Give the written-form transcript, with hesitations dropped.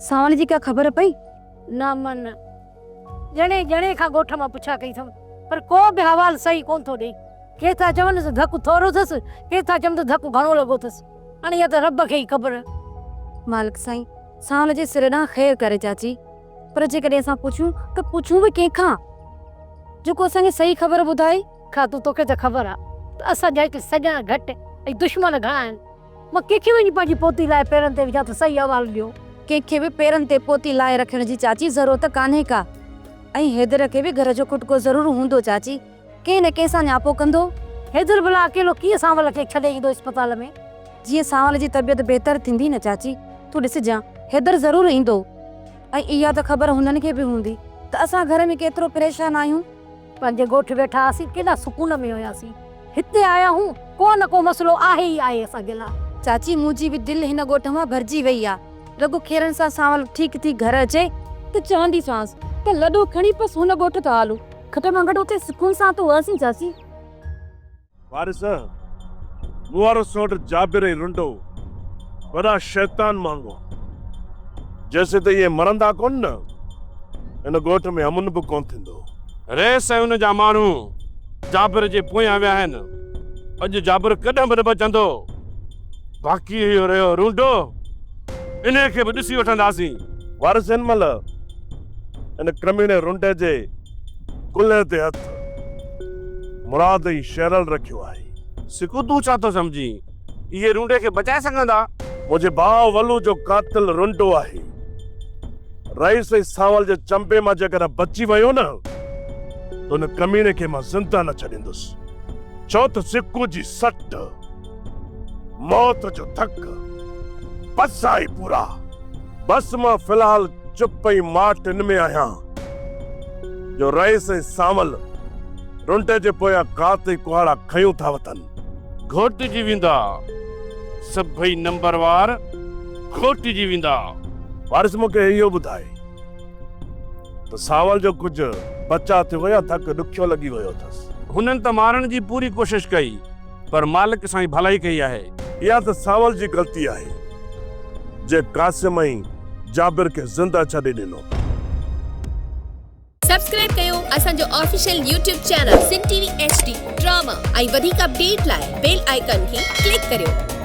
सावल जी क्या ख़बर पई? ना मन जणे जणे खां ॻोठ मां पुछा कई अथमि पर को बि हवाल सही कोन थो ॾे। के था चवनि त धकु थोरो अथसि, के था चवनि त धकु घणो लॻो अथसि। हाणे इहा त रब खे ई ख़बर। मालिक साईं सावल जे सिर ॾांहुं ख़ैरु करे चाची, पर जेकॾहिं असां पुछूं त पुछूं बि कंहिंखां जेको असांखे सही ख़बर ॿुधाए। खां तोखे त ख़बर आहे त असांजा हिते सॼणा घटि ऐं दुश्मन घणा आहिनि। मां कंहिंखे वञी पंहिंजी पोती लाइ पेरनि ते विझां त सही हवाल ॾियो। कंहिंखे बि पेरनि ते पोती लाहे रखण जी चाची ज़रूरत कान्हे का, ऐं हैदर खे बि घर जो खुटको ज़रूरु हूंदो चाची, कंहिं न कंहिं सां न्यापो कंदो। हैदर भला अकेलो कीअं सावल खे छॾे ईंदो अस्पताल में? जीअं सावल जी तबियत बहितर थींदी न चाची, तूं ॾिसजां हैदर ज़रूरु ईंदो। ऐं इहा त ख़बर हुननि खे बि हूंदी त असां घर में केतिरो परेशान आहियूं। पंहिंजे ॻोठ वेठा हुआसीं, केॾा सुकून में हुयासीं। हिते आया हूं को न को मसलो आहे ई आहे असांजे लाइ। चाची मुंहिंजी बि दिलि हिन ॻोठ मां भरिजी वई आहे। लॻो खेरनि सां सावल ठीकु थी घर अचे त चवंदीसांसि त लॾो खणी बसि हुन ॻोठ त हलो, घटि में घटि उते सुकून सां त हुआसीं चाची। वारिस मुआरो सोट जाबिर ऐं रुंडो वॾा शैतान मांगो। जैसे त ये मरंदा कोन न, इन ॻोठ में अमन बि कोन थींदो। रेस ऐं उन जा माण्हू जाबिर जे पोयां विया आहिनि। अॼु जाबिर कॾहिं बि न बचंदो। बाक़ी इहो रहियो रूंडो, इन्हे खे बि ॾिसी वठंदासीं। वारिस हिन महिल इन क्रमीणे रुंडे जे कुल्हे ते हथ मुराद ई शेरल रखियो आहे। सिकू तूं छा थो सम्झी? इहे रूंडे खे बचाए सघंदा? मुंहिंजे भाउ वलू जो कातिल रुंडो आहे। रईस ऐं सावल जे चंबे मां जेकर बची वियो न त उन कमीने खे मां ज़िंदा न छॾींदुसि। छो त सिकू जी सट मौत जो धक बस आई पूरा। बस मां फिलहाल चुप ऐं माट इन में आहियां जो रईस ऐं सावल रुंडे जे पोयां कात ऐं कुहाड़ा खयूं था वठनि। घोटिजी वेंदा सभई नंबरवार, घोटिजी वेंदा। वारिस मूंखे इहो ॿुधाए त सावल जो कुझु बचा थियो या धक ॾुखियो लॻी वियो अथसि? हुननि त मारण जी पूरी कोशिश कई, पर मालिक सां ई भलाई कई आहे। इहा त सावल जी ग़लती आहे जे कासिम ऐं जाबिर खे ज़िंदा छॾे ॾिनो। सब्सक्राइब कयो असांजो official YouTube channel Singh TV HD drama ऐं वधीक अपडेट लाइ बेल आइकन खे क्लिक करियो।